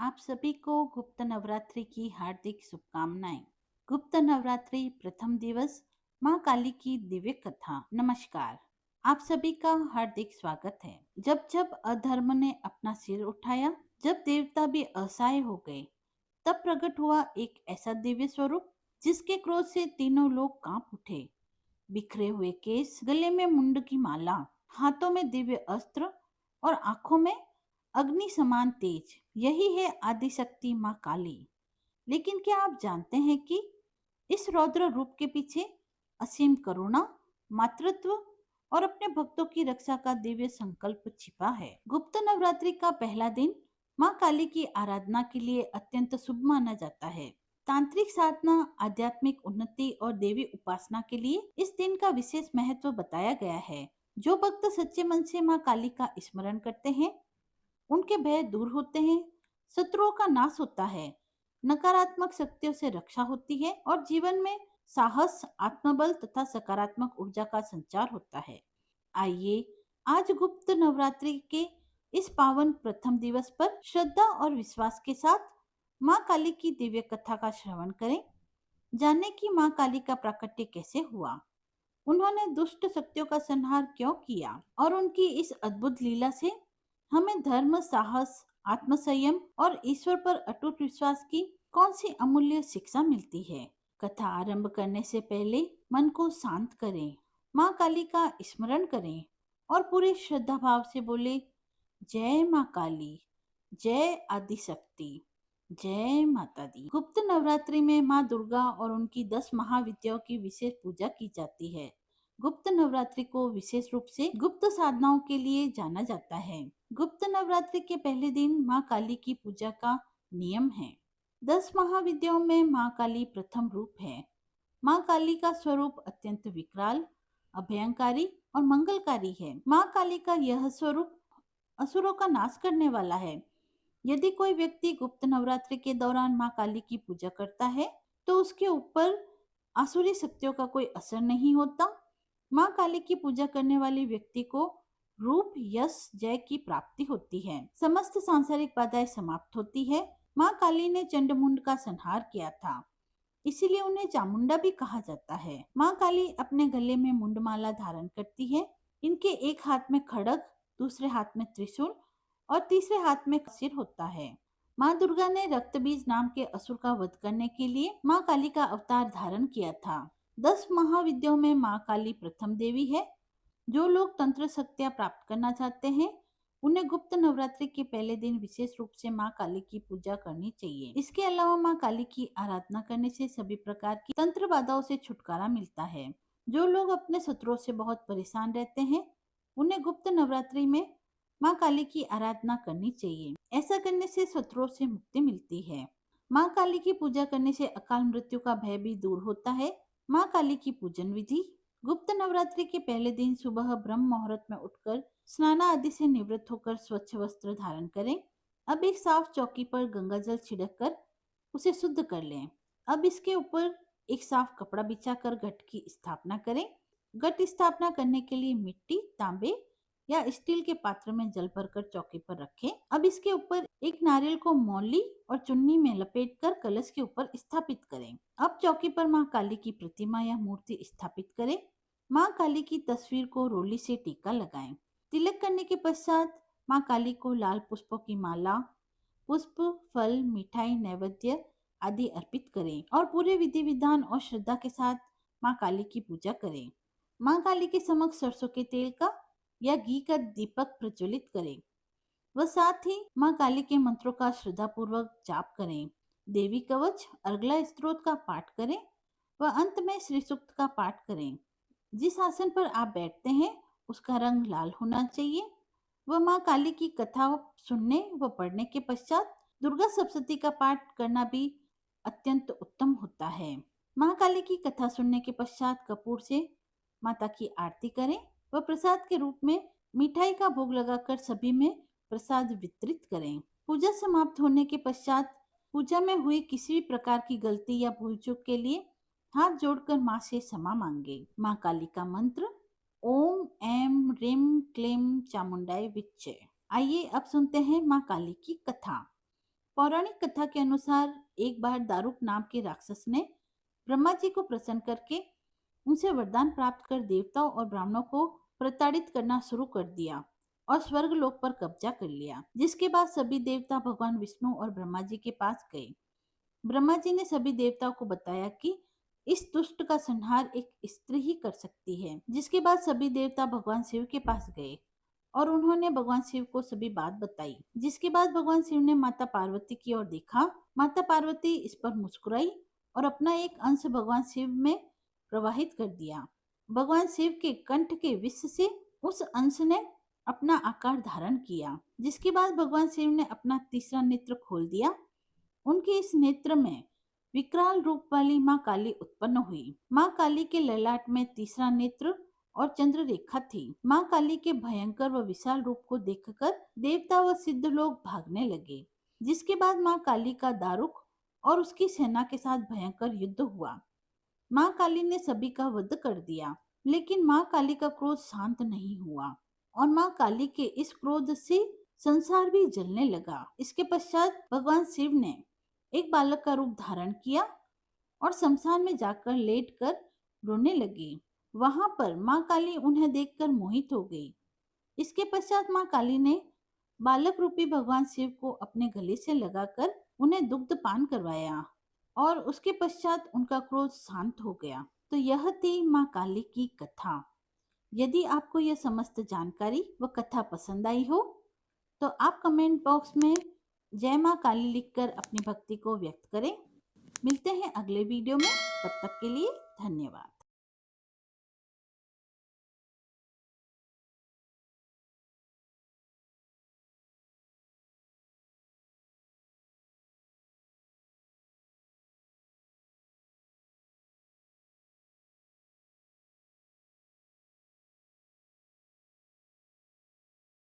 आप सभी को गुप्त नवरात्रि की हार्दिक शुभकामनाएं। गुप्त नवरात्रि प्रथम दिवस, माँ काली की दिव्य कथा। नमस्कार, आप सभी का हार्दिक स्वागत है। जब जब अधर्म ने अपना सिर उठाया, जब देवता भी असहाय हो गए, तब प्रकट हुआ एक ऐसा दिव्य स्वरूप जिसके क्रोध से तीनों लोग कांप उठे। बिखरे हुए केस, गले में मुंड की माला, हाथों में दिव्य अस्त्र और आंखों में अग्नि समान तेज, यही है आदिशक्ति माँ काली। लेकिन क्या आप जानते हैं कि इस रौद्र रूप के पीछे असीम करुणा, मातृत्व और अपने भक्तों की रक्षा का दिव्य संकल्प छिपा है। गुप्त नवरात्रि का पहला दिन माँ काली की आराधना के लिए अत्यंत शुभ माना जाता है। तांत्रिक साधना, आध्यात्मिक उन्नति और देवी उपासना के लिए इस दिन का विशेष महत्व बताया गया है। जो भक्त सच्चे मन से माँ काली का स्मरण करते हैं, उनके भय दूर होते हैं, शत्रुओं का नाश होता है, नकारात्मक शक्तियों से रक्षा होती है और जीवन में साहस, आत्मबल तथा सकारात्मक ऊर्जा का संचार होता है। आइए आज गुप्त नवरात्रि के इस पावन प्रथम दिवस पर श्रद्धा और विश्वास के साथ माँ काली की दिव्य कथा का श्रवण करें। जाने कि माँ काली का प्राकट्य कैसे हुआ, उन्होंने दुष्ट शक्तियों का संहार क्यों किया और उनकी इस अद्भुत लीला से हमें धर्म, साहस, आत्मसंयम और ईश्वर पर अटूट विश्वास की कौन सी अमूल्य शिक्षा मिलती है। कथा आरंभ करने से पहले मन को शांत करें, माँ काली का स्मरण करें और पूरे श्रद्धा भाव से बोले, जय माँ काली, जय आदिशक्ति, जय माता दी। गुप्त नवरात्रि में माँ दुर्गा और उनकी 10 महाविद्याओं की विशेष पूजा की जाती है। गुप्त नवरात्रि को विशेष रूप से गुप्त साधनाओं के लिए जाना जाता है। गुप्त नवरात्रि के पहले दिन माँ काली की पूजा का नियम है। 10 महाविद्याओं में माँ काली प्रथम रूप है। माँ काली का स्वरूप अत्यंत विकराल, अभयंकारी और मंगलकारी है। माँ काली का यह स्वरूप असुरों का नाश करने वाला है। यदि कोई व्यक्ति गुप्त नवरात्रि के दौरान माँ काली की पूजा करता है, तो उसके ऊपर आसुरी शक्तियों का कोई असर नहीं होता। माँ काली की पूजा करने वाले व्यक्ति को रूप, यश, जय की प्राप्ति होती है। समस्त सांसारिक बाधाएं समाप्त होती है। माँ काली ने चंडमुंड का संहार किया था, इसीलिए उन्हें चामुंडा भी कहा जाता है। माँ काली अपने गले में मुंडमाला धारण करती है। इनके एक हाथ में खड्ग, दूसरे हाथ में त्रिशूल और तीसरे हाथ में सिर होता है। माँ दुर्गा ने रक्तबीज नाम के असुर का वध करने के लिए माँ काली का अवतार धारण किया था। 10 महाविद्याओं में माँ काली प्रथम देवी है। जो लोग तंत्र शक्तियाँ प्राप्त करना चाहते हैं, उन्हें गुप्त नवरात्रि के पहले दिन विशेष रूप से माँ काली की पूजा करनी चाहिए। इसके अलावा माँ काली की आराधना करने से सभी प्रकार की तंत्र बाधाओं से छुटकारा मिलता है। जो लोग अपने शत्रुओं से बहुत परेशान रहते हैं, उन्हें गुप्त नवरात्रि में माँ काली की आराधना करनी चाहिए। ऐसा करने से शत्रुओं से मुक्ति मिलती है। माँ काली की पूजा करने से अकाल मृत्यु का भय भी दूर होता है। माँ काली की पूजन विधि। गुप्त नवरात्रि के पहले दिन सुबह ब्रह्म मुहूर्त में उठकर स्नान आदि से निवृत्त होकर स्वच्छ वस्त्र धारण करें। अब एक साफ चौकी पर गंगा जल छिड़क कर उसे शुद्ध कर लें। अब इसके ऊपर एक साफ कपड़ा बिछाकर घट की स्थापना करें। घट स्थापना करने के लिए मिट्टी, तांबे या स्टील के पात्र में जल भरकर चौकी पर रखें। अब इसके ऊपर एक नारियल को मौली और चुन्नी में लपेटकर कलश के ऊपर स्थापित करें। अब चौकी पर माँ काली की प्रतिमा या मूर्ति स्थापित करें। माँ काली की तस्वीर को रोली से टीका लगाएं। तिलक करने के पश्चात माँ काली को लाल पुष्पों की माला, पुष्प, फल, मिठाई, नैवेद्य आदि अर्पित करें और पूरे विधि विधान और श्रद्धा के साथ माँ काली की पूजा करें। माँ काली के समक्ष सरसों के तेल का या घी का दीपक प्रज्वलित करें व साथ ही माँ काली के मंत्रों का श्रद्धा पूर्वक जाप करें। देवी कवच, अर्गला स्तोत्र का पाठ करें व अंत में श्री सूक्त का पाठ करें। जिस आसन पर आप बैठते हैं, उसका रंग लाल होना चाहिए। वह माँ काली की कथा सुनने व पढ़ने के पश्चात दुर्गा सप्तशती का पाठ करना भी अत्यंत उत्तम होता है। माँ काली की कथा सुनने के पश्चात कपूर से माता की आरती करें व प्रसाद के रूप में मिठाई का भोग लगाकर सभी में प्रसाद वितरित करें। पूजा समाप्त होने के पश्चात पूजा में हुई किसी भी प्रकार की गलती या भूल चूक के लिए हाथ जोड़कर माँ से क्षमा मांगे। माँ काली का मंत्र ओम ऐम ह्रीम क्लीम चामुंडाय विच्चे। आइए अब सुनते हैं माँ काली की कथा। पौराणिक कथा के अनुसार एक बार दारुक नाम के राक्षस ने ब्रह्मा जी को प्रसन्न करके उनसे वरदान प्राप्त कर देवताओं और ब्राह्मणों को प्रताड़ित करना शुरू कर दिया और स्वर्ग लोक पर कब्जा कर लिया। जिसके बाद सभी देवता भगवान विष्णु और ब्रह्मा जी के पास गए। ब्रह्मा जी ने सभी देवताओं को बताया कि इस दुष्ट का संहार एक स्त्री ही कर सकती है। जिसके बाद सभी देवता भगवान शिव के पास गए और उन्होंने भगवान शिव को सभी बात बताई। जिसके बाद भगवान शिव ने माता पार्वती की ओर देखा। माता पार्वती इस पर मुस्कुराई और अपना एक अंश भगवान शिव में प्रवाहित कर दिया। भगवान शिव के कंठ के विष से उस अंश ने अपना आकार धारण किया। जिसके बाद भगवान शिव ने अपना तीसरा नेत्र खोल दिया। उनके इस नेत्र में विकराल रूप वाली माँ काली उत्पन्न हुई। माँ काली के ललाट में तीसरा नेत्र और चंद्र रेखा थी। माँ काली के भयंकर व विशाल रूप को देखकर देवता व सिद्ध लोग भागने लगे। जिसके बाद माँ काली का दारुक और उसकी सेना के साथ भयंकर युद्ध हुआ। माँ काली ने सभी का वध कर दिया, लेकिन माँ काली का क्रोध शांत नहीं हुआ और माँ काली के इस क्रोध से संसार भी जलने लगा। इसके पश्चात भगवान शिव ने एक बालक का रूप धारण किया और शमशान में जाकर लेटकर रोने लगे। वहां पर माँ काली उन्हें देखकर मोहित हो गई। इसके पश्चात माँ काली ने बालक रूपी भगवान शिव को अपने गले से लगाकर उन्हें दुग्ध पान करवाया और उसके पश्चात उनका क्रोध शांत हो गया। तो यह थी माँ काली की कथा। यदि आपको यह समस्त जानकारी व कथा पसंद आई हो तो आप कमेंट बॉक्स में जय माँ काली लिखकर अपनी भक्ति को व्यक्त करें। मिलते हैं अगले वीडियो में, तब तक के लिए धन्यवाद।